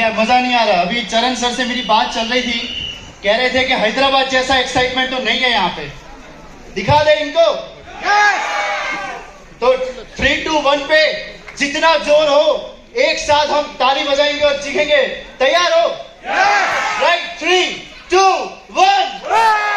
यार मजा नहीं आ रहा। अभी चरण सर से मेरी बात चल रही थी, कह रहे थे कि हैदराबाद जैसा एक्साइटमेंट तो नहीं है यहाँ पे। दिखा दे इनको। तो 3, 2, 1 पे जितना जोर हो एक साथ हम ताली बजाएंगे और चीखेंगे। तैयार हो? Right, 3, 2, 1।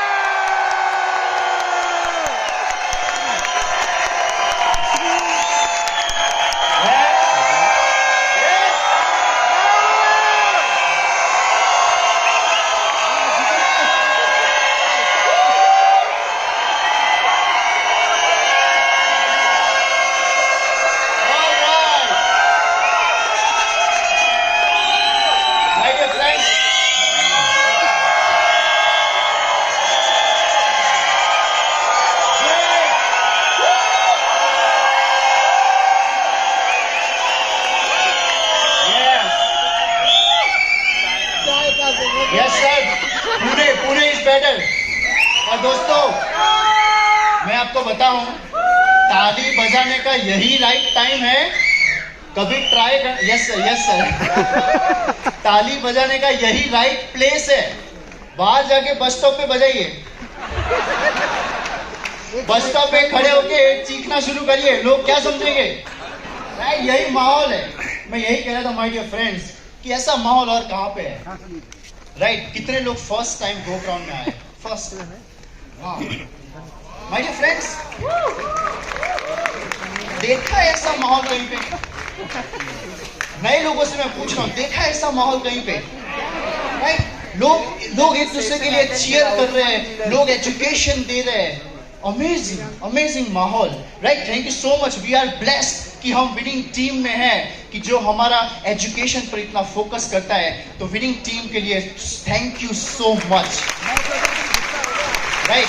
Yes sir, Pune is better. और दोस्तों मैं आपको बताऊं, ताली बजाने का यही राइट टाइम है। कभी ट्राई कर। यस सर ताली बजाने का यही राइट प्लेस है। बाहर जाके बस स्टॉप पे बजाइए, बस स्टॉप पे खड़े होके चीखना शुरू करिए, लोग क्या समझेंगे? यही माहौल है। मैं यही कह रहा था माय डियर फ्रेंड्स कि ऐसा माहौल और कहाँ पे है। राइट, कितने लोग फर्स्ट टाइम गो ग्राउंड में आए? फर्स्ट। माय डियर फ्रेंड्स, देखा है ऐसा माहौल कहीं पे? नए लोगों से मैं पूछ रहा हूँ, देखा है ऐसा माहौल कहीं पे? राइट, लोग एक दूसरे के लिए चीयर कर रहे हैं, लोग एजुकेशन दे रहे हैं। अमेजिंग माहौल। Right, thank you so much. We are blessed कि हम विनिंग टीम में हैं, कि जो हमारा एजुकेशन पर इतना फोकस करता है। तो विनिंग टीम के लिए thank you so much. Right,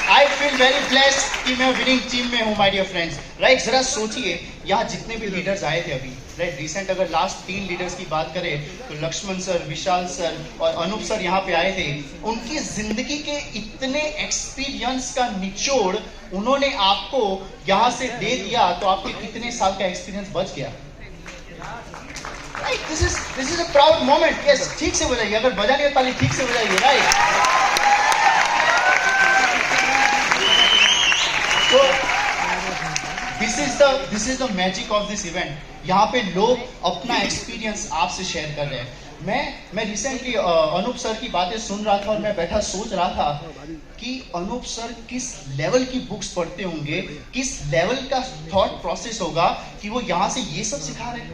I feel very blessed कि मैं विनिंग टीम में हूँ माय डियर फ्रेंड्स। राइट, जरा सोचिए यहाँ जितने भी लीडर्स आए थे अभी, राइट, रिसेंट अगर लास्ट 3 लीडर्स की बात करें तो लक्ष्मण सर, विशाल सर और अनूप सर यहाँ पे आए थे। उनकी जिंदगी के इतने एक्सपीरियंस का निचोड़ उन्होंने आपको यहाँ से दे दिया, तो आपके कितने साल का एक्सपीरियंस बच गया? Right, this is a proud moment. Yes, ठीक से बजाइए, अगर बजानी है ताली ठीक से बजाइए। राइट, तो this is the magic of this event. यहाँ पे लोग अपना एक्सपीरियंस आपसे शेयर कर रहे हैं। मैं रिसेंटली अनूप सर की बातें सुन रहा था और मैं बैठा सोच रहा था कि अनूप सर किस लेवल की बुक्स पढ़ते होंगे, किस लेवल का थॉट प्रोसेस होगा कि वो यहाँ से ये सब सिखा रहे हैं।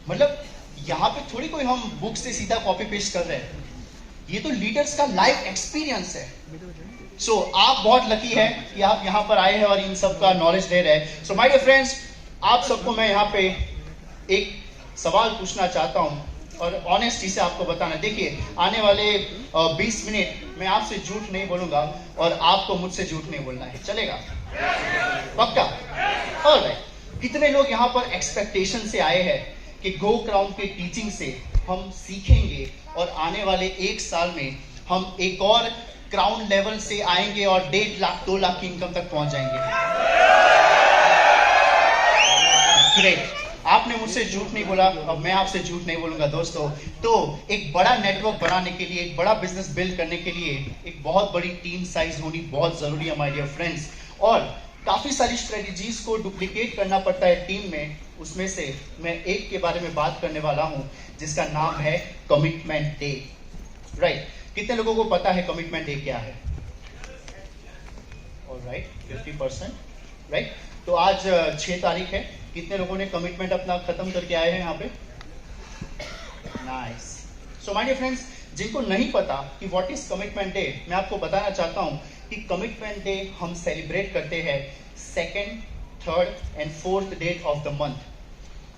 मतलब यहाँ पे थोड़ी कोई हम बुक से सीधा कॉपी पेस्ट कर रहे हैं, ये तो लीडर्स का लाइफ एक्सपीरियंस है। सो आप बहुत लकी है कि आप यहाँ पर आए हैं और इन सब का नॉलेज ले रहे हैं। सो माय डियर फ्रेंड्स, आप सबको मैं यहाँ पे एक सवाल पूछना चाहता हूँ और ऑनेस्टी से आपको बताना। देखिए, आने वाले 20 मिनट मैं आपसे झूठ नहीं बोलूंगा और आपको मुझसे झूठ नहीं बोलना है, चलेगा? पक्का? ऑलराइट। कितने लोग यहाँ पर एक्सपेक्टेशन से आए हैं कि गो क्राउन के टीचिंग से हम सीखेंगे और आने वाले 1 साल में हम एक और क्राउन लेवल से आएंगे और 1.5 लाख 2 लाख की इनकम तक पहुंच जाएंगे? ग्रेट, आपने मुझसे झूठ नहीं बोला, अब मैं आपसे झूठ नहीं बोलूंगा दोस्तों। तो एक बड़ा नेटवर्क बनाने के लिए, एक बड़ा बिजनेस बिल्ड करने के लिए एक बहुत बड़ी टीम साइज होनी बहुत जरूरी है माय डियर फ्रेंड्स। और काफी सारी स्ट्रेटजीज को डुप्लीकेट करना पड़ता है टीम में। उसमें से मैं एक के बारे में बात करने वाला हूं जिसका नाम है कमिटमेंट डे। राइट, कितने लोगों को पता है कमिटमेंट डे क्या है? ऑलराइट, 50%। राइट, तो आज 6 तारीख है। कितने लोगों ने कमिटमेंट अपना खत्म करके आए हैं यहाँ पे? Nice. So my dear friends, जिनको नहीं पता कि व्हाट इज कमिटमेंट डे, मैं आपको बताना चाहता हूँ कि कमिटमेंट डे हम सेलिब्रेट करते हैं 2nd, 3rd and 4th date of the month.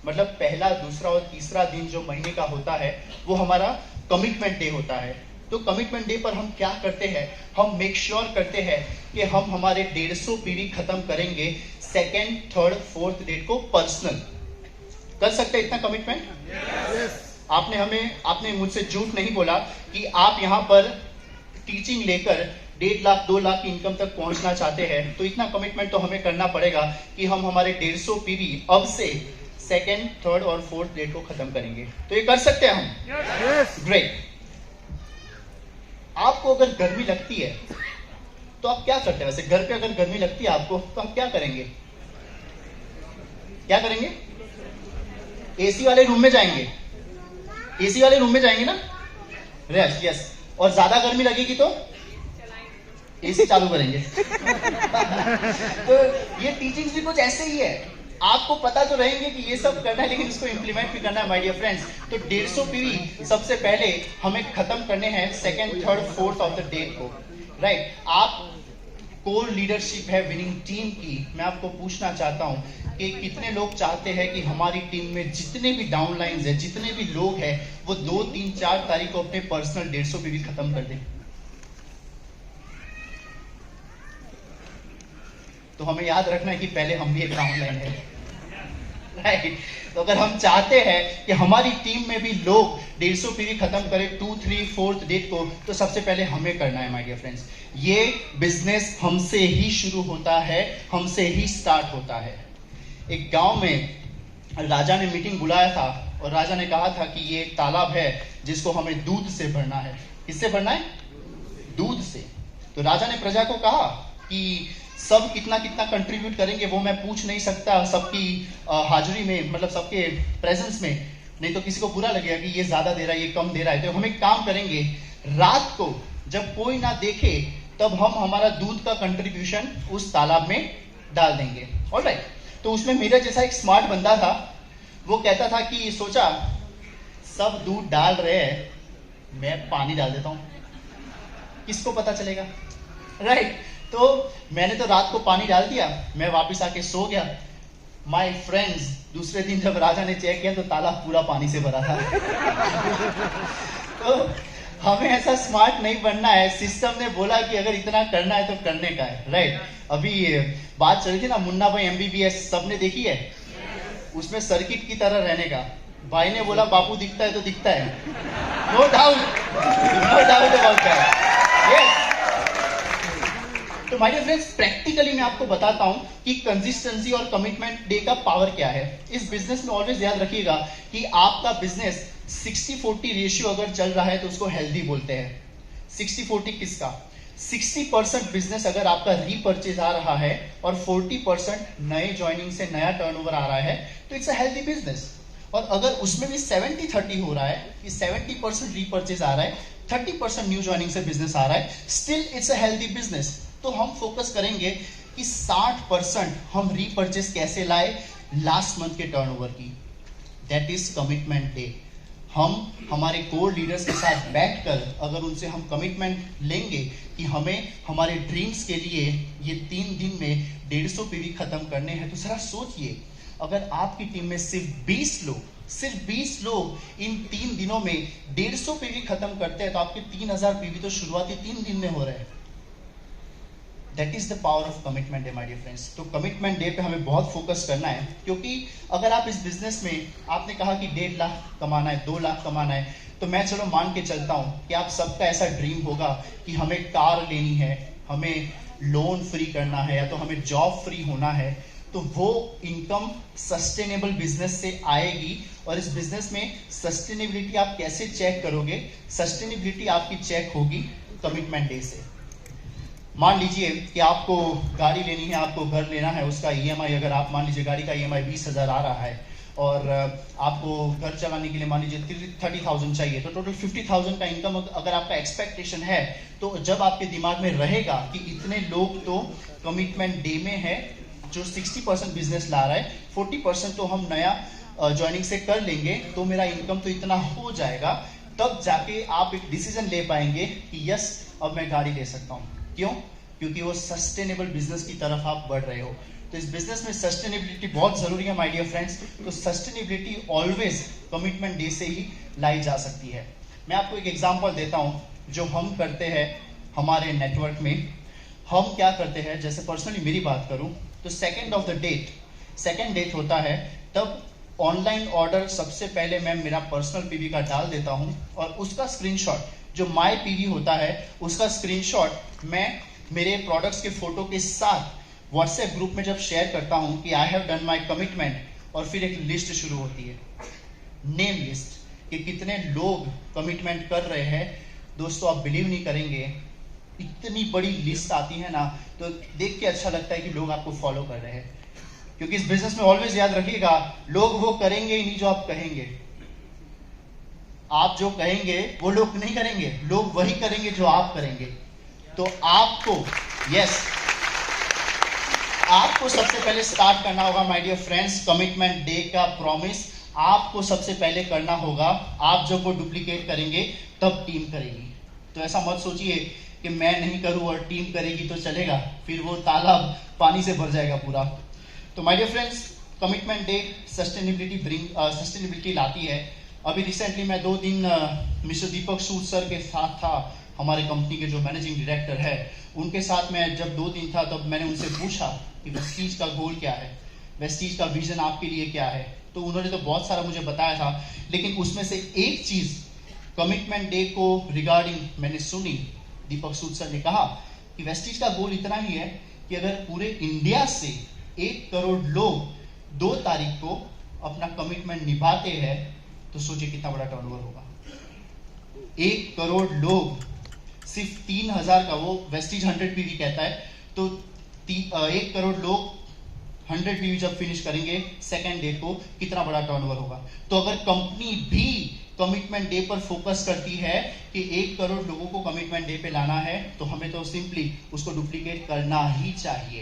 मतलब पहला, दूसरा और तीसरा दिन जो महीने का होता है वो हमारा कमिटमेंट डे होता है। तो कमिटमेंट डे पर हम क्या करते हैं? हम मेक श्योर करते हैं कि हम हमारे 150 पीवी खत्म करेंगे 2nd, 3rd, 4th डेट को पर्सनल। कर सकते हैं इतना कमिटमेंट? yes. आपने मुझसे झूठ नहीं बोला कि आप यहाँ पर टीचिंग लेकर 1.5 लाख 2 लाख की इनकम तक पहुंचना चाहते हैं। तो इतना कमिटमेंट तो हमें करना पड़ेगा कि हम हमारे 150 पीवी अब से सेकेंड, थर्ड और फोर्थ डेट को खत्म करेंगे। तो ये कर सकते हैं हम? ग्रेट। आपको अगर गर्मी लगती है तो आप क्या करते हैं? वैसे घर पे अगर गर्मी लगती है आपको तो आप क्या करेंगे? क्या करेंगे? एसी वाले रूम में जाएंगे। एसी वाले रूम में जाएंगे ना? यस। और ज्यादा गर्मी लगेगी तो एसी चालू करेंगे। तो ये टीचिंग्स भी कुछ ऐसे ही है। आपको पता तो रहेंगे कि ये सब करना है, लेकिन इसको इंप्लीमेंट भी करना है माय डियर फ्रेंड्स। तो 150 पीवी सबसे पहले हमें खत्म करने हैं second, third, fourth of the day को, राइट? आप कोर लीडरशिप है विनिंग टीम की। मैं आपको पूछना चाहता हूं कि कितने लोग चाहते हैं कि हमारी टीम में जितने भी डाउनलाइंस है, जितने भी लोग हैं, वो 2, 3, 4 तारीख को अपने पर्सनल 150 पीवी खत्म कर दें। तो हमें याद रखना है कि पहले हम भी एक डाउनलाइन है, राइट? तो अगर हम चाहते हैं कि हमारी टीम में भी लोग 150 पीवी खत्म करें 2, 3, 4th डेट को, तो सबसे पहले हमें करना है माय डियर फ्रेंड्स। ये बिजनेस हमसे ही शुरू होता है, हमसे ही स्टार्ट होता है। एक गांव में राजा ने मीटिंग बुलाया था और राजा ने कहा था कि ये एक तालाब है जिसको हमें दूध से भरना है। किससे भरना है? दूध से। तो राजा ने प्रजा को कहा कि सब कितना कितना कंट्रीब्यूट करेंगे वो मैं पूछ नहीं सकता सबकी हाजिरी में, मतलब सबके प्रेजेंस में, नहीं तो किसी को बुरा लगेगा कि ये ज्यादा दे रहा है, ये कम दे रहा है। तो हम एक काम करेंगे, रात को जब कोई ना देखे तब हम हमारा दूध का कंट्रीब्यूशन उस तालाब में डाल देंगे। ऑलराइट। तो उसमें मेरा जैसा एक स्मार्ट बंदा था, वो कहता था कि सोचा सब दूध डाल रहे हैं, मैं पानी डाल देता हूं, किसको पता चलेगा, राइट? तो मैंने तो रात को पानी डाल दिया, मैं वापस आके सो गया। माय फ्रेंड्स, दूसरे दिन जब राजा ने चेक किया तो तालाब पूरा पानी से भरा था। तो हमें ऐसा स्मार्ट नहीं बनना है। सिस्टम ने बोला कि अगर इतना करना है तो करने का है, राइट? अभी बात चल रही थी ना मुन्ना भाई MBBS, सबने देखी है? उसमें सर्किट की तरह रहने का। भाई ने बोला बापू दिखता है तो दिखता है, no doubt about that. Yes. तो माय डियर फ्रेंड्स, प्रैक्टिकली मैं आपको बताता हूं कि कंसिस्टेंसी और कमिटमेंट डे का पावर क्या है। इस बिजनेस में ऑलवेज याद रखिएगा कि आपका बिजनेस 60-40 रेशियो अगर चल रहा है तो उसको हेल्दी बोलते हैं। 60-40 किसका? 60% बिजनेस अगर आपका रीपरचेज आ रहा है और 40% नए ज्वाइनिंग से नया टर्नओवर आ रहा है तो इट्स अ हेल्दी बिजनेस। और अगर उसमें भी 70-30 हो रहा है कि 70% रीपरचेज आ रहा है, 30% न्यू ज्वाइनिंग से बिजनेस आ रहा है, still it's a healthy business. तो हम फोकस करेंगे कि 60% हम रीपरचेज कैसे लाए लास्ट मंथ के टर्नओवर की। That is commitment day. हम हमारे कोर लीडर्स के साथ बैठकर अगर उनसे हम कमिटमेंट लेंगे कि हमें हमारे ड्रीम्स के लिए ये 3 दिन में 150 पीवी खत्म करने हैं, तो जरा सोचिए अगर आपकी टीम में सिर्फ 20 लोग इन 3 दिनों में 150 पीवी खत्म करते हैं तो आपके 3000 पीवी तो शुरुआती 3 दिन में हो रहे हैं। That is the power of commitment day my dear friends. तो कमिटमेंट डे पे हमें बहुत फोकस करना है, क्योंकि अगर आप इस बिजनेस में आपने कहा कि 1.5 लाख कमाना है, 2 लाख कमाना है, तो मैं चलो मान के चलता हूं कि आप सबका ऐसा ड्रीम होगा कि हमें कार लेनी है, हमें लोन फ्री करना है, या तो हमें जॉब फ्री होना है। तो वो इनकम सस्टेनेबल बिजनेस से आएगी। और इस बिजनेस में सस्टेनेबिलिटी आप कैसे चेक करोगे? सस्टेनेबिलिटी आपकी चेक होगी कमिटमेंट डे से। मान लीजिए कि आपको गाड़ी लेनी है, आपको घर लेना है, उसका EMI, अगर आप मान लीजिए गाड़ी का EMI 20,000 आ रहा है और आपको घर चलाने के लिए मान लीजिए 30,000 चाहिए, तो टोटल 50,000 का इनकम अगर आपका एक्सपेक्टेशन है, तो जब आपके दिमाग में रहेगा कि इतने लोग तो कमिटमेंट डे में है जो 60% बिजनेस ला रहा है, 40% तो हम नया ज्वाइनिंग से कर लेंगे, तो मेरा इनकम तो इतना हो जाएगा, तब जाके आप एक डिसीजन ले पाएंगे कि यस अब मैं गाड़ी ले सकता हूँ। क्यों? क्योंकि वो सस्टेनेबल बिजनेस की तरफ आप बढ़ रहे हो। तो इस बिजनेस में सस्टेनेबिलिटी बहुत जरूरी है माय डियर फ्रेंड्स। तो सस्टेनेबिलिटी ऑलवेज कमिटमेंट डे से ही लाई जा सकती है। मैं आपको एक एग्जांपल देता हूं जो हम करते हैं हमारे नेटवर्क में। हम क्या करते हैं, जैसे पर्सनली मेरी बात करूं तो सेकेंड डेट होता है, तब ऑनलाइन ऑर्डर सबसे पहले मैं मेरा पर्सनल पीवी का डाल देता हूं और उसका स्क्रीनशॉट, जो माय पीवी होता है उसका स्क्रीनशॉट मैं मेरे प्रोडक्ट्स के फोटो के साथ व्हाट्सएप ग्रुप में जब शेयर करता हूं कि I have done my commitment, और फिर एक लिस्ट शुरू होती है, नेम लिस्ट, कि कितने लोग कमिटमेंट कर रहे हैं। दोस्तों आप बिलीव नहीं करेंगे, इतनी बड़ी लिस्ट आती है ना, तो देख के अच्छा लगता है कि लोग आपको फॉलो कर रहे हैं। क्योंकि इस बिजनेस में ऑलवेज याद रखिएगा, लोग वो करेंगे ही नहीं जो आप कहेंगे। आप जो कहेंगे वो लोग नहीं करेंगे, लोग वही करेंगे जो आप करेंगे। तो आपको आपको सबसे पहले स्टार्ट करना होगा my dear friends, commitment day का प्रॉमिस आपको सबसे पहले करना होगा। आप जब वो डुप्लीकेट करेंगे तब टीम करेगी। तो ऐसा मत सोचिए कि मैं नहीं करूं और टीम करेगी तो चलेगा, फिर वो तालाब पानी से भर जाएगा पूरा। तो my dear friends, commitment day sustainability लाती है। अभी रिसेंटली मैं 2 दिन मिस्टर दीपक सूद सर के साथ था, हमारे कंपनी के जो मैनेजिंग डायरेक्टर है, उनके साथ मैं जब 2 दिन था तब मैंने उनसे पूछा कि वेस्टीज का गोल क्या है, वेस्टीज का विजन आपके लिए क्या है। तो उन्होंने तो बहुत सारा मुझे बताया था, लेकिन उसमें से एक चीज कमिटमेंट डे को रिगार्डिंग मैंने सुनी। दीपक सूद सर ने कहा कि वेस्टीज का गोल इतना ही है कि अगर पूरे इंडिया से 1 करोड़ लोग 2 तारीख को अपना कमिटमेंट निभाते हैं तो सोचिए कितना बड़ा टर्नओवर होगा। 1 करोड़ लोग सिर्फ 3000 का, वो वेस्टीज 100 पीवी कहता है, तो 1 करोड़ लोग 100 पीवी जब फिनिश करेंगे सेकेंड डे को, कितना बड़ा टर्नओवर होगा। तो अगर कंपनी भी कमिटमेंट डे पर फोकस करती है कि 1 करोड़ लोगों को कमिटमेंट डे पे लाना है, तो हमें तो सिंपली उसको डुप्लीकेट करना ही चाहिए।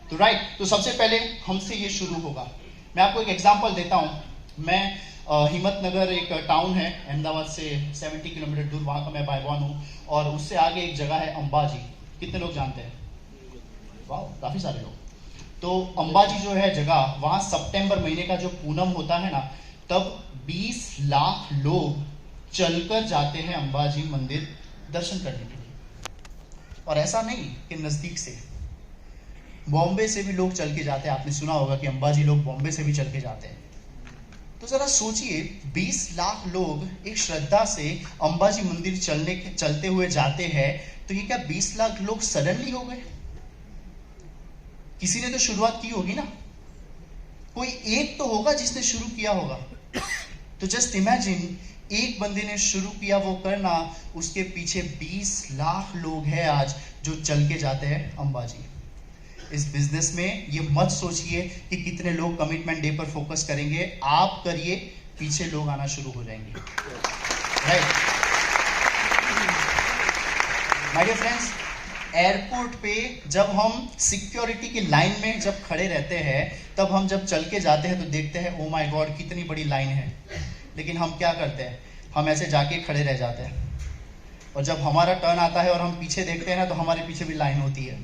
तो राइट, तो सबसे पहले हमसे ये शुरू होगा। मैं आपको एक एग्जांपल देता हूं। मैं हिम्मतनगर एक टाउन है अहमदाबाद से 70 किलोमीटर दूर, वहां का मैं बायबॉर्न हूँ, और उससे आगे एक जगह है अंबाजी। कितने लोग जानते हैं? वाह, काफी सारे लोग। तो अंबाजी जो है जगह, वहां सितंबर महीने का जो पूनम होता है ना, तब 20 लाख लोग चलकर जाते हैं अंबाजी मंदिर दर्शन करने के लिए। और ऐसा नहीं कि नजदीक से, बॉम्बे से भी लोग चल के जाते हैं। आपने सुना होगा कि अंबाजी लोग बॉम्बे से भी चल के जाते हैं। तो जरा सोचिए, 20 लाख लोग एक श्रद्धा से अंबाजी मंदिर चलते हुए जाते हैं, तो ये क्या 20 लाख लोग सडनली हो गए? किसी ने तो शुरुआत की होगी ना, कोई एक तो होगा जिसने शुरू किया होगा। तो जस्ट इमेजिन, एक बंदे ने शुरू किया वो करना, उसके पीछे 20 लाख लोग हैं आज जो चल के जाते हैं अंबाजी। इस बिजनेस में ये मत सोचिए कि कितने लोग कमिटमेंट डे पर फोकस करेंगे, आप करिए, पीछे लोग आना शुरू हो जाएंगे। Right my dear friends, airport पे जब हम सिक्योरिटी की लाइन में जब खड़े रहते हैं, तब हम जब चल के जाते हैं तो देखते हैं ओ माय गॉड कितनी बड़ी लाइन है। लेकिन हम क्या करते हैं, हम ऐसे जाके खड़े रह जाते हैं, और जब हमारा टर्न आता है और हम पीछे देखते हैं ना, तो हमारे पीछे भी लाइन होती है।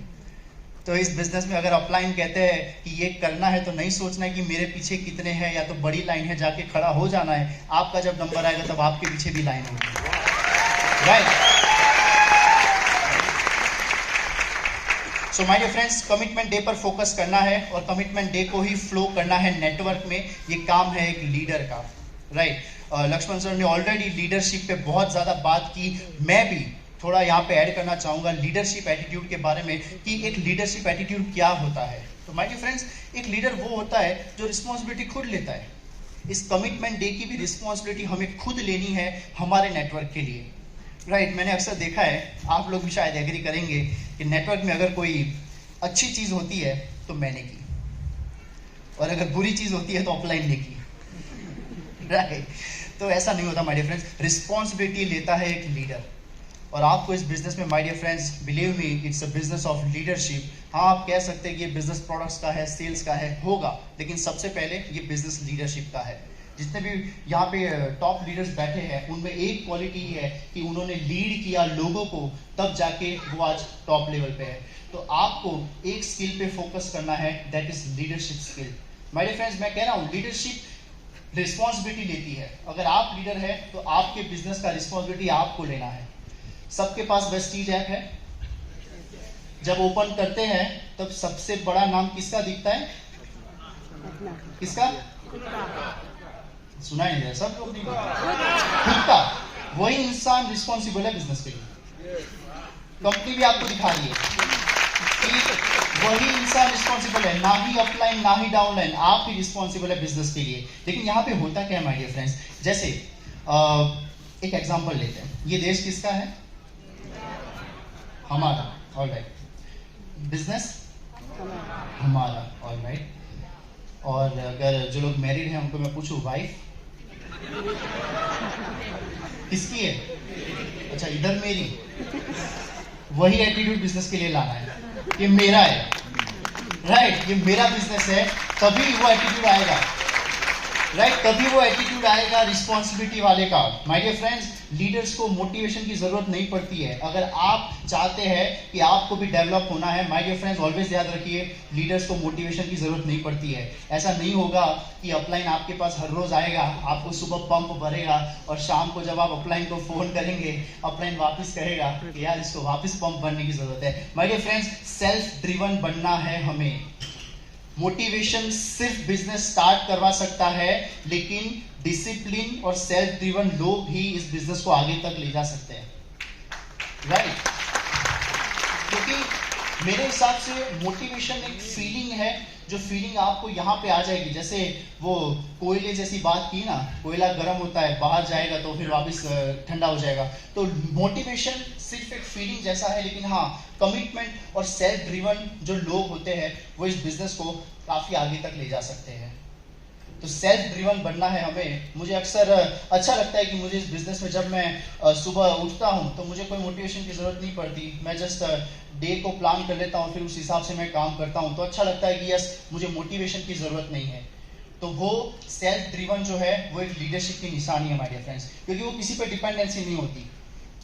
तो इस बिजनेस में अगर अपलाइन कहते हैं कि ये करना है, तो नहीं सोचना है कि मेरे पीछे कितने हैं, या तो बड़ी लाइन है जाके खड़ा हो जाना है। आपका जब नंबर आएगा तब आपके पीछे भी लाइन होगी। Right. So my dear friends, commitment day पर फोकस करना है और कमिटमेंट डे को ही फ्लो करना है नेटवर्क में। ये काम है एक लीडर का। राइट, लक्ष्मण सर ने ऑलरेडी लीडरशिप पे बहुत ज्यादा बात की। मैं भी थोड़ा यहाँ पे ऐड करना चाहूंगा लीडरशिप एटीट्यूड के बारे में, कि एक लीडरशिप एटीट्यूड क्या होता है। तो माय डियर फ्रेंड्स, एक लीडर वो होता है जो रिस्पॉन्सिबिलिटी खुद लेता है। इस कमिटमेंट डे की भी रिस्पॉन्सिबिलिटी हमें खुद लेनी है हमारे नेटवर्क के लिए। राइट, मैंने अक्सर देखा है, आप लोग भी शायद एग्री करेंगे, कि नेटवर्क में अगर कोई अच्छी चीज होती है तो मैंने की, और अगर बुरी चीज होती है तो ऑफलाइन ने की। राइट, तो ऐसा नहीं होता माय डियर फ्रेंड्स। रिस्पॉन्सिबिलिटी लेता है एक लीडर, और आपको इस बिजनेस में my dear friends, believe me, it's a business of leadership. हाँ, आप कह सकते हैं कि ये बिजनेस प्रोडक्ट्स का है, सेल्स का है, होगा, लेकिन सबसे पहले ये बिजनेस लीडरशिप का है। जितने भी यहाँ पे टॉप लीडर्स बैठे हैं, उनमें एक क्वालिटी ही है कि उन्होंने लीड किया लोगों को, तब जाके वो आज टॉप लेवल पे है। तो आपको एक स्किल पे फोकस करना है, that is leadership skill. My dear friends, मैं कह रहा हूँ लीडरशिप रिस्पॉन्सिबिलिटी लेती है। अगर आप लीडर है तो आपके बिजनेस का रिस्पॉन्सिबिलिटी आपको लेना है। सबके पास वेस्टीज ऐप है, जब ओपन करते हैं तब सबसे बड़ा नाम किसका दिखता है? किसका? सुना ही है सब लोग, नहीं खुद का। वही इंसान रिस्पॉन्सिबल है बिजनेस के लिए। कंपनी भी आपको दिखा रही है कि वही इंसान रिस्पॉन्सिबल है, ना ही अपलाइन ना ही डाउनलाइन, आप ही रिस्पॉन्सिबल है बिजनेस के लिए। लेकिन यहाँ पे होता क्या है माय डियर फ्रेंड्स, जैसे एक एग्जांपल लेते हैं, ये देश किसका है? हमारा, ऑलराइट। बिजनेस हमारा, ऑलराइट। और अगर जो लोग मैरिड हैं उनको मैं पूछूं, वाइफ किसकी है? अच्छा, इधर मेरी। वही एटीट्यूड बिजनेस के लिए लाना है, ये मेरा है, राइट, ये मेरा बिजनेस है, तभी वो एटीट्यूड आएगा, राइट, तभी वो एटीट्यूड आएगा रिस्पॉन्सिबिलिटी वाले का। माय डियर फ्रेंड्स, लीडर्स को मोटिवेशन की जरूरत नहीं पड़ती है। अगर आप चाहते हैं कि आपको भी डेवलप होना है, माय डियर फ्रेंड्स ऑलवेज याद रखिए, लीडर्स को मोटिवेशन की जरूरत नहीं पड़ती है। ऐसा नहीं होगा कि अपलाइन आपके पास हर रोज आएगा, आपको सुबह पंप भरेगा और शाम को जब आप अपलाइन को फोन करेंगे, अपलाइन वापस कहेगा कि यार इसको वापस पंप भरने की जरूरत है। My dear friends, self driven बनना है हमें। मोटिवेशन सिर्फ बिजनेस स्टार्ट करवा सकता है, लेकिन डिसिप्लिन और सेल्फ ड्रिवन लोग ही इस बिजनेस को आगे तक ले जा सकते हैं, राइट। क्योंकि मेरे हिसाब से मोटिवेशन एक फीलिंग है, जो फीलिंग आपको यहाँ पे आ जाएगी। जैसे वो कोयले जैसी बात की ना, कोयला गर्म होता है, बाहर जाएगा तो फिर वापस ठंडा हो जाएगा। तो मोटिवेशन सिर्फ एक फीलिंग जैसा है, लेकिन हाँ, कमिटमेंट और सेल्फ ड्रिवन जो लोग होते हैं वो इस बिजनेस को काफी आगे तक ले जा सकते हैं। तो सेल्फ ड्रिवन बनना है हमें। मुझे अक्सर अच्छा लगता है कि मुझे इस बिजनेस में जब मैं सुबह उठता हूँ तो मुझे कोई मोटिवेशन की जरूरत नहीं पड़ती। मैं जस्ट डे को प्लान कर लेता हूँ, फिर उस हिसाब से मैं काम करता हूँ। तो अच्छा लगता है कि यस, मुझे मोटिवेशन की जरूरत नहीं है। तो वो सेल्फ ड्रिवन जो है वो एक लीडरशिप की निशानी है माय डियर फ्रेंड्स, क्योंकि वो किसी पे डिपेंडेंसी नहीं होती।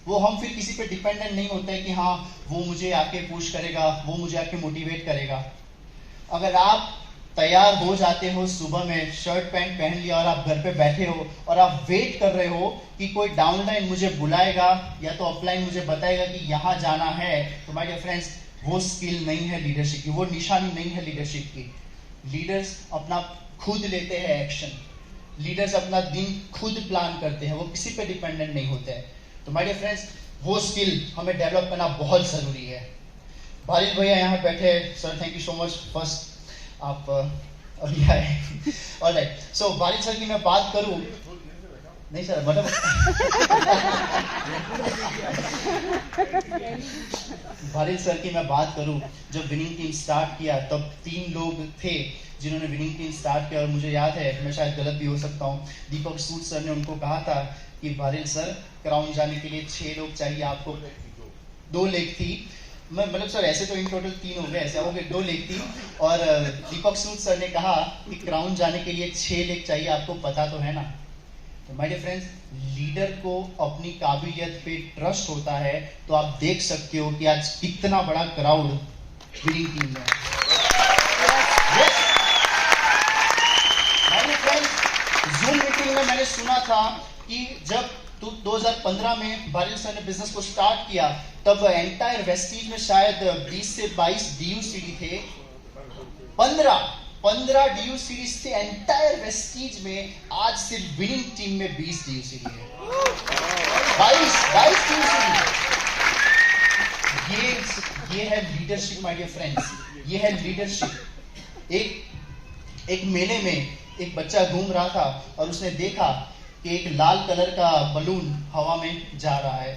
वो हम फिर किसी पे डिपेंडेंट नहीं होते कि हाँ वो मुझे आके पुश करेगा, वो मुझे आके मोटिवेट करेगा। अगर आप तैयार हो जाते हो, सुबह में शर्ट पैंट पहन लिया और आप घर पे बैठे हो और आप वेट कर रहे हो कि कोई डाउनलाइन मुझे बुलाएगा या तो अपलाइन मुझे बताएगा कि यहाँ जाना है, तो माय डियर फ्रेंड्स वो स्किल नहीं है लीडरशिप की, वो निशानी नहीं है लीडरशिप की। लीडर्स अपना खुद लेते हैं एक्शन, लीडर्स अपना दिन खुद प्लान करते हैं, वो किसी पे डिपेंडेंट नहीं होते हैं। तो माय डियर फ्रेंड्स वो स्किल हमें डेवलप करना बहुत जरूरी है। भारित भैया यहाँ बैठे, sir thank you so much, first आप अभी आए। ऑलराइट, सो भारित सर की मैं बात करूं, नहीं सर मतलब भारित सर की मैं बात करूं, जब विनिंग टीम स्टार्ट किया तब 3 लोग थे जिन्होंने विनिंग टीम स्टार्ट किया। और मुझे याद है, मैं शायद गलत भी हो सकता हूं, दीपक सूद सर ने उनको कहा था कि भारित सर क्राउन जाने के लिए 6 लोग चाहिए आपको। 2 लेग थी, मैं मतलब सर ऐसे तो इन टोटल 3 हो गए, ऐसे हो गए 2 लेग थी। और दीपक सूद सर ने कहा कि क्राउन जाने के लिए 6 लेग चाहिए आपको, पता तो है ना। तो माय डियर फ्रेंड्स, लीडर को अपनी काबिलियत पे ट्रस्ट होता है। तो आप देख सकते हो कि आज कितना बड़ा क्राउड विनिंग टीम में है। My dear friends, Zoom meeting में मैंने सुना था कि जब 2015 में भारित सर ने बिजनेस को स्टार्ट किया तब एंटायर वेस्टीज में शायद 20 से 22 डीयू सीडी थे। 15 डीयू सीरीज थे एंटायर वेस्टीज में। आज सिर्फ विनिंग टीम में 20 डीयू सीडी है, 22 डीयू सीडी। ये है लीडरशिप माय डियर फ्रेंड्स, ये है लीडरशिप। एक मेले में एक बच्चा घूम रहा था और उसने देखा कि एक लाल कलर का बलून हवा में जा रहा है।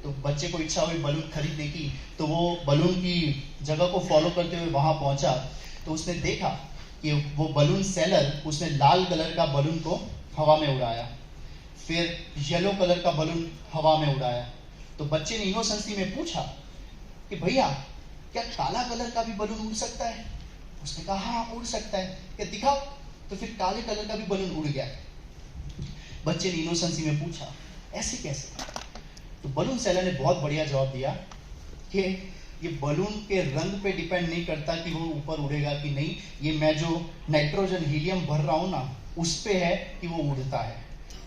तो बच्चे को इच्छा हुई बलून खरीदने की, तो वो बलून की जगह को फॉलो करते हुए वहां पहुंचा। तो उसने देखा कि वो बलून सेलर, उसने लाल कलर का बलून को हवा में उड़ाया, फिर येलो कलर का बलून हवा में उड़ाया। तो बच्चे ने इनोसेंसी में पूछा कि भैया क्या काला कलर का भी बलून उड़ सकता है? उसने कहा हाँ उड़ सकता है, क्या दिखाओ। तो फिर काले कलर का भी बलून उड़ गया। बच्चे ने इनोसेंसी में पूछा ऐसे कैसे? तो बलून सेलर ने बहुत बढ़िया जवाब दिया कि ये बलून के रंग पे डिपेंड नहीं करता कि वो ऊपर उड़ेगा कि नहीं, ये मैं जो नाइट्रोजन हीलियम भर रहा हूं ना उस पे है कि वो उड़ता है।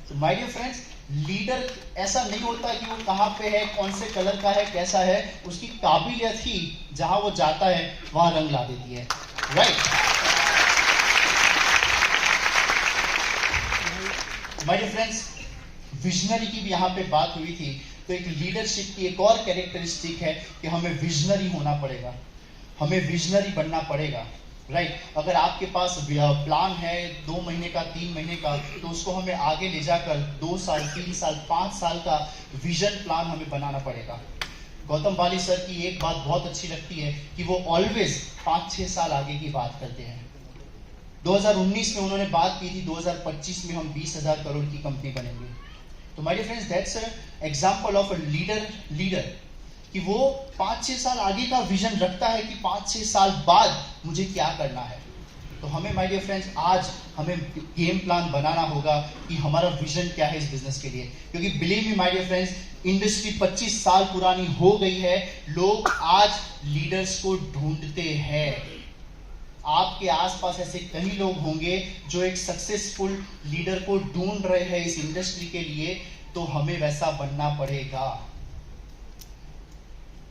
तो माय डियर फ्रेंड्स, लीडर ऐसा नहीं होता कि वो कहां पे है, कौन से कलर का है, कैसा है, उसकी काबिलियत ही जहां वो जाता है वहां रंग ला देती है, right. My dear friends, visionary की भी यहाँ पे बात हुई थी। तो एक लीडरशिप की एक और कैरेक्टरिस्टिक है कि हमें विजनरी होना पड़ेगा। हमें विजनरी बनना पड़ेगा, राइट। अगर आपके पास प्लान है 2 महीने का, 3 महीने का, तो उसको हमें आगे ले जाकर 2 साल, 3 साल, 5 साल का विजन प्लान हमें बनाना पड़ेगा। गौतम वाली सर की एक बात बहुत अच्छी लगती है कि वो ऑलवेज 5-6 साल आगे की बात करते हैं। 2019 में उन्होंने बात की थी 2025 में हम 20,000 करोड़ की कंपनी बनेंगे। तो my dear friends, that's example of a leader कि वो 5-6 साल आगे का विजन रखता है कि 5-6 साल बाद मुझे क्या करना है। तो हमें माय डियर फ्रेंड्स आज हमें गेम प्लान बनाना होगा कि हमारा विजन क्या है इस बिजनेस के लिए, क्योंकि believe me my dear friends, industry 25 साल पुरानी हो गई है, लोग आज लीडर्स को ढूंढते हैं। आपके आसपास ऐसे कई लोग होंगे जो एक सक्सेसफुल लीडर को ढूंढ रहे हैं इस इंडस्ट्री के लिए, तो हमें वैसा बनना पड़ेगा।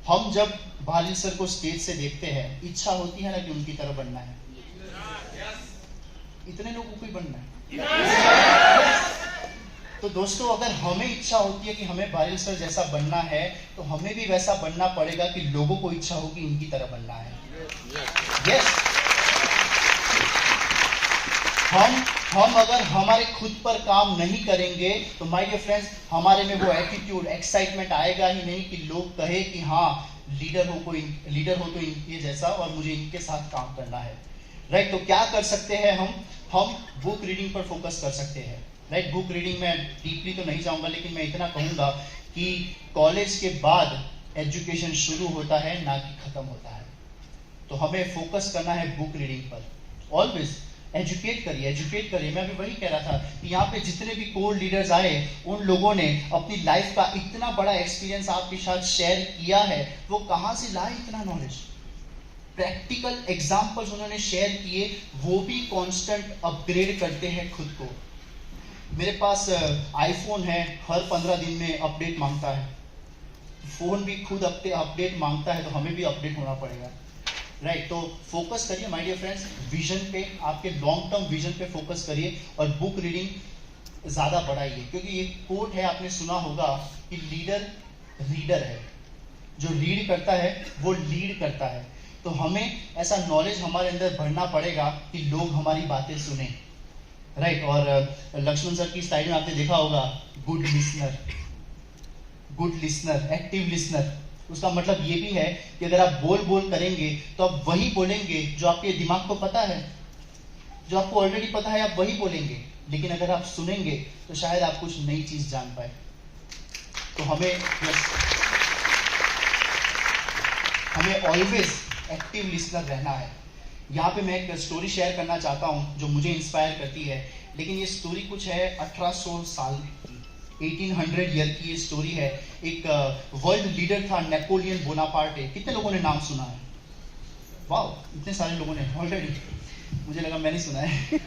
हम जब भालिल सर को स्टेज से देखते हैं, इच्छा होती है ना कि उनकी तरह बनना है। इतने लोगों को ही बनना है। तो दोस्तों, अगर हमें इच्छा होती है कि हमें भालिल सर जैसा बनना है, तो हमें भी वैसा बनना पड़ेगा कि लोगों को इच्छा होगी इनकी तरह बनना है। यस, हम अगर हमारे खुद पर काम नहीं करेंगे तो माय डियर फ्रेंड्स, हमारे में वो एटीट्यूड, एक्साइटमेंट आएगा ही नहीं कि लोग कहे कि हाँ लीडर हो तो इनके जैसा और मुझे इनके साथ काम करना है, राइट। तो क्या कर सकते हैं हम बुक रीडिंग पर फोकस कर सकते हैं, राइट। बुक रीडिंग में डीपली तो नहीं जाऊंगा, लेकिन मैं इतना कहूंगा कि कॉलेज के बाद एजुकेशन शुरू होता है ना कि खत्म होता है। तो हमें फोकस करना है बुक रीडिंग पर। ऑलवेज एजुकेट करिए। मैं अभी वही कह रहा था कि यहाँ पे जितने भी कोर लीडर्स आए, उन लोगों ने अपनी लाइफ का इतना बड़ा एक्सपीरियंस आपके साथ शेयर किया है। वो कहाँ से लाए इतना नॉलेज? प्रैक्टिकल एग्जाम्पल्स उन्होंने शेयर किए, वो भी कांस्टेंट अपग्रेड करते हैं खुद को। मेरे पास आईफोन है, हर 15 दिन में अपडेट मांगता है। फोन भी खुद अपडेट मांगता है, तो हमें भी अपडेट होना पड़ेगा, राइट। तो फोकस करिए माय डियर फ्रेंड्स विजन पे, आपके लॉन्ग टर्म विजन पे फोकस करिए और बुक रीडिंग ज्यादा बढ़ाइए। क्योंकि ये कोट है, आपने सुना होगा कि रीडर है, जो रीड करता है वो लीड करता है। तो हमें ऐसा नॉलेज हमारे अंदर भरना पड़ेगा कि लोग हमारी बातें सुने, राइट। और लक्ष्मण सर की स्टाइल में आपने देखा होगा, गुड लिसनर, एक्टिव लिसनर। उसका मतलब ये भी है कि अगर आप बोल करेंगे तो आप वही बोलेंगे जो आपके दिमाग को पता है, जो आपको ऑलरेडी पता है, आप वही बोलेंगे। लेकिन अगर आप सुनेंगे तो शायद आप कुछ नई चीज जान पाए। तो हमें ऑलवेज एक्टिव लिसनर रहना है। यहाँ पे मैं एक स्टोरी शेयर करना चाहता हूँ जो मुझे इंस्पायर करती है। लेकिन ये स्टोरी कुछ है 1800 साल की, 1800 ईयर की ये स्टोरी है। एक वर्ल्ड लीडर था नेपोलियन बोनापार्टे। कितने लोगों ने नाम सुना है? वाह, इतने सारे लोगों ने ऑलरेडी, मुझे लगा मैंने सुना है।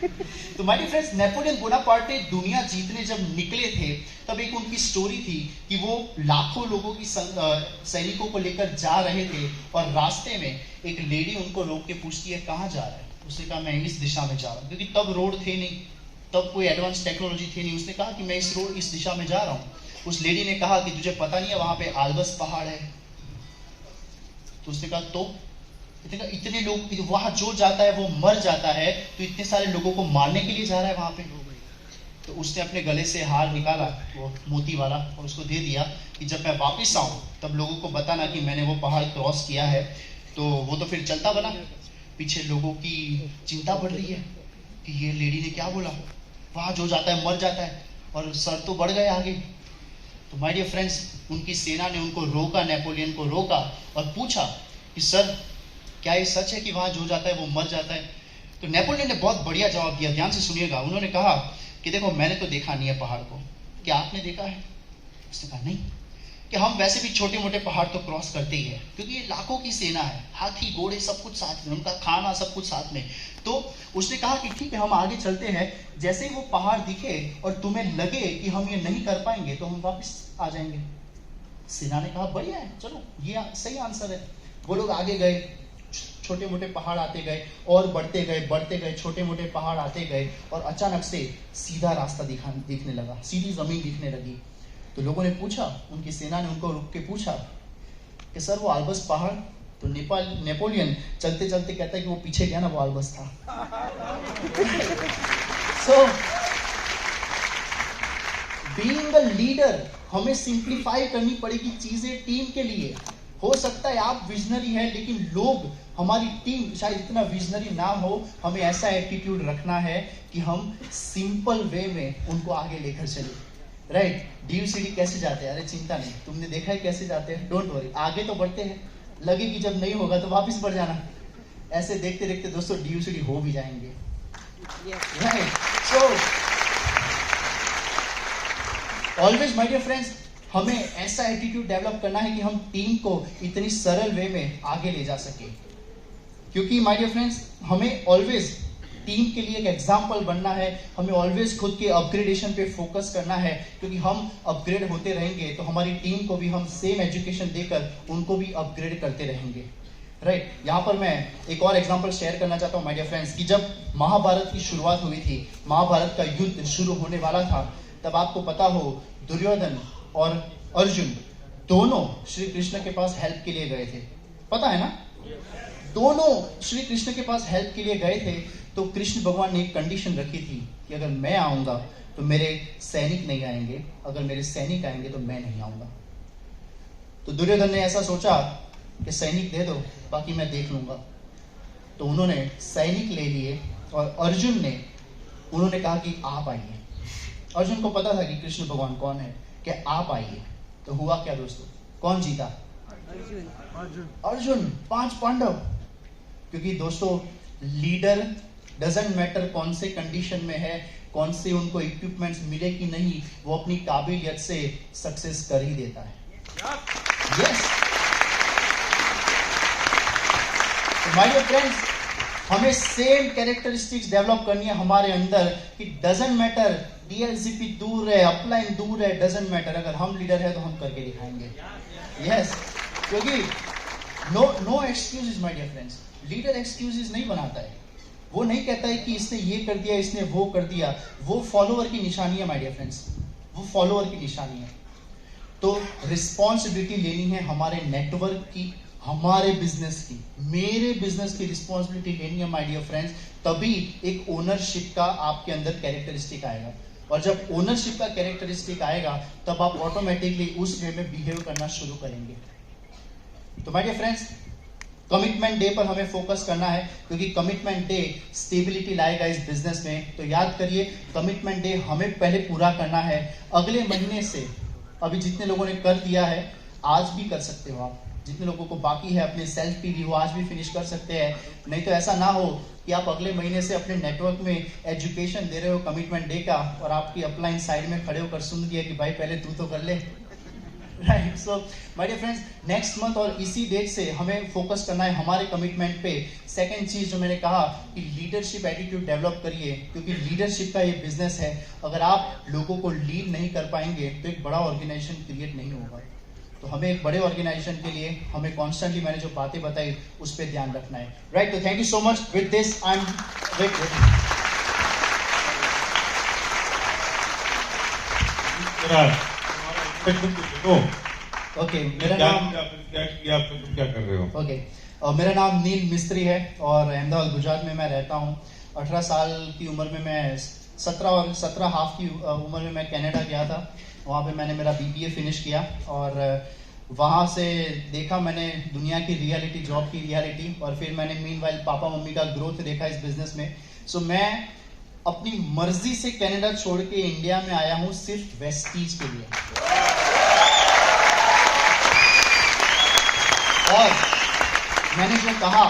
तो my dear friends, Napoleon Bonaparte दुनिया जीतने जब निकले थे, तब एक उनकी स्टोरी थी कि वो लाखों लोगों की सैनिकों को लेकर जा रहे थे और रास्ते में एक लेडी उनको रोक के पूछती है कहाँ जा रहा है। उसने कहा मैं इस दिशा में जा रहा हूँ, क्योंकि तब रोड थे नहीं, तब कोई एडवांस टेक्नोलॉजी थी नहीं। उसने कहा कि मैं इस दिशा में जा रहा हूँ। उस लेडी ने कहा कि तुझे पता नहीं है वहां पे आल्बस पहाड़ है? तो उसने कहा तो इतने लोग वहां जो जाता है वो मर जाता है, तो इतने सारे लोगों को मारने के लिए जा रहा है वहां पे? तो उसने अपने गले से हार निकाला, वो मोती वाला, और उसको दे दिया कि जब मैं वापस आऊं तब लोगों को बताना कि मैंने वो पहाड़ क्रॉस किया है। तो वो तो फिर चलता बना। पीछे लोगों की चिंता बढ़ रही है कि ये लेडी ने क्या बोला, वहां जो जाता है मर जाता है, और सर तो बढ़ गए आगे। तो माय डियर फ्रेंड्स, उनकी सेना ने उनको रोका, नेपोलियन को रोका और पूछा कि सर क्या ये सच है कि वहां जो जाता है वो मर जाता है? तो नेपोलियन ने बहुत बढ़िया जवाब दिया, ध्यान से सुनिएगा। उन्होंने कहा कि देखो मैंने तो देखा नहीं है पहाड़ को, क्या आपने देखा है? उसने कहा नहीं, कि हम वैसे भी छोटे मोटे पहाड़ तो क्रॉस करते ही है, क्योंकि ये लाखों की सेना है, हाथी घोड़े सब कुछ साथ में, उनका खाना सब कुछ साथ में। तो उसने कहा कि ठीक है हम आगे चलते हैं, जैसे ही वो पहाड़ दिखे और तुम्हें लगे कि हम ये नहीं कर पाएंगे तो हम वापस आ जाएंगे। सेना ने कहा बढ़िया है, चलो ये सही आंसर है। वो लोग आगे गए, छोटे मोटे पहाड़ आते गए और बढ़ते गए, छोटे मोटे पहाड़ आते गए, और अचानक से सीधा रास्ता दिखने लगा, सीधी जमीन दिखने लगी। तो लोगों ने पूछा, उनकी सेना ने उनको रुक के पूछा कि सर वो आल्बस पहाड़ तो नेपोलियन चलते चलते कहता है कि वो पीछे गया ना, वो अल्बस था। सो बीइंग अ लीडर, हमें सिंप्लीफाई करनी पड़ेगी चीजें टीम के लिए। हो सकता है आप विजनरी हैं, लेकिन लोग, हमारी टीम शायद इतना विजनरी ना हो। हमें ऐसा एटीट्यूड रखना है कि हम सिंपल वे में उनको आगे लेकर चले। राइट? डीयूसीडी कैसे जाते हैं? अरे चिंता नहीं, तुमने देखा है कैसे जाते हैं, डोंट वरी, आगे तो बढ़ते हैं। लगे कि जब नहीं होगा तो वापस बढ़ जाना। ऐसे देखते देखते दोस्तों डीयूसीडी हो भी जाएंगे। Right? So always my dear friends, हमें ऐसा एटीट्यूड डेवलप करना है कि हम टीम को इतनी सरल वे में आगे ले जा सके। क्योंकि माय डियर फ्रेंड्स, हमें ऑलवेज टीम के लिए एक एग्जाम्पल बनना है। हमें ऑलवेज खुद के अपग्रेडेशन पे फोकस करना है, क्योंकि हम अपग्रेड होते रहेंगे तो हमारी टीम को भी हम सेम एजुकेशन देकर उनको भी अपग्रेड करते रहेंगे। राइट? यहाँ पर मैं एक और एग्जाम्पल शेयर करना चाहता हूँ माय डियर फ्रेंड्स, कि जब महाभारत की शुरुआत हुई थी, महाभारत का युद्ध शुरू होने वाला था, तब आपको पता हो दुर्योधन और अर्जुन दोनों श्री कृष्ण के पास हेल्प के लिए गए थे। पता है ना? दोनों श्री कृष्ण के पास हेल्प के लिए गए थे। तो कृष्ण भगवान ने एक कंडीशन रखी थी कि अगर मैं आऊंगा तो मेरे सैनिक नहीं आएंगे, अगर मेरे सैनिक आएंगे तो मैं नहीं आऊंगा। तो दुर्योधन ने ऐसा सोचा कि सैनिक दे दो, बाकी मैं देख लूंगा। तो उन्होंने सैनिक ले लिए और अर्जुन ने, उन्होंने कहा कि आप आइए। अर्जुन को पता था कि कृष्ण भगवान कौन है, कि आप आइए। तो हुआ क्या दोस्तों? कौन जीता? अर्जुन। 5 पांडव। क्योंकि दोस्तों लीडर डजंट मैटर कौन से कंडीशन में है, कौन से उनको इक्विपमेंट्स मिले कि नहीं, वो अपनी काबिलियत से सक्सेस कर ही देता है। यस, माय डियर फ्रेंड्स, हमें सेम कैरेक्टरिस्टिक्स डेवलप करनी है हमारे अंदर, कि डजंट मैटर डीएलसीपी दूर है, अपलाइन दूर है, डजंट मैटर, अगर हम लीडर है तो हम करके दिखाएंगे। यस, क्योंकि no excuses my dear friends. Leader excuses नहीं बनाता है, वो नहीं कहता है कि इसने ये कर दिया, इसने वो कर दिया। वो फॉलोअर की निशानी है माय डियर फ्रेंड्स, वो फॉलोअर की निशानी है। तो रिस्पॉन्सिबिलिटी लेनी है हमारे नेटवर्क की, हमारे बिजनेस की, मेरे बिजनेस की रिस्पॉन्सिबिलिटी लेनी है माय डियर फ्रेंड्स। तभी एक ओनरशिप का आपके अंदर कैरेक्टरिस्टिक आएगा, और जब ओनरशिप का कैरेक्टरिस्टिक आएगा तब आप ऑटोमेटिकली उस वे में बिहेव करना शुरू करेंगे। तो my dear friends, commitment day पर हमें फोकस करना है, क्योंकि कमिटमेंट डे स्टेबिलिटी लाएगा इस बिजनेस में। तो याद करिए, कमिटमेंट डे हमें पहले पूरा करना है। अगले महीने से, अभी जितने लोगों ने कर दिया है आज भी कर सकते हो आप, जितने लोगों को बाकी है अपने सेल्फ पीवी वो आज भी फिनिश कर सकते हैं। नहीं तो ऐसा ना हो कि आप अगले महीने से अपने नेटवर्क में एजुकेशन दे रहे हो कमिटमेंट डे का, और आपकी अपलाइन साइड में खड़े होकर सुन दिया कि भाई पहले तू तो कर ले। Right? So my dear friends, next month और इसी डेट से हमें फोकस करना है हमारे कमिटमेंट पे। सेकंड चीज जो मैंने कहा कि लीडरशिप एटीट्यूड डेवलप करिए, क्योंकि लीडरशिप का ये बिजनेस है। अगर आप लोगों को लीड नहीं कर पाएंगे तो एक बड़ा ऑर्गेनाइजेशन क्रिएट नहीं होगा। तो हमें एक बड़े ऑर्गेनाइजेशन के लिए हमें कॉन्स्टेंटली, मैंने जो बातें बताई उस पर ध्यान रखना है। राइट? तो thank you so much. With this I am okay. मेरा नाम क्या कर रहे हो? ओके, मेरा नाम नील मिस्त्री है और अहमदाबाद गुजरात में मैं रहता हूँ। 18 साल की उम्र में मैं 17 हाफ की उम्र में मैं कनाडा गया था। वहाँ पे मैंने मेरा बीबीए फिनिश किया, और वहाँ से देखा मैंने दुनिया की रियलिटी, जॉब की रियलिटी, और फिर मैंने मीनवाइल पापा मम्मी का ग्रोथ देखा इस बिजनेस में। सो मैं अपनी मर्जी से कनाडा छोड़ के इंडिया में आया हूँ सिर्फ वेस्टीज के लिए। और मैंने जो कहा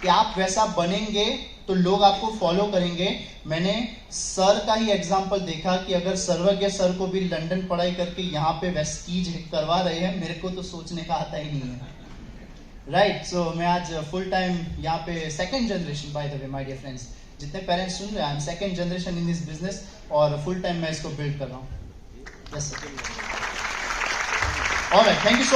कि आप वैसा बनेंगे तो लोग आपको फॉलो करेंगे। मैंने सर का ही एग्जांपल देखा कि अगर सर्वज्ञ सर को भी लंदन पढ़ाई करके यहाँ पे वेस्टीज करवा रहे हैं, मेरे को तो सोचने का आता ही नहीं है। राइट? सो मैं आज फुल टाइम यहाँ पे second generation, by the way my dear friends, जितने पेरेंट्स सुन रहे हैं, I am second generation in this business, और फुल टाइम मैं इसको बिल्ड कर रहा हूँ। Yes sir. Alright, thank you so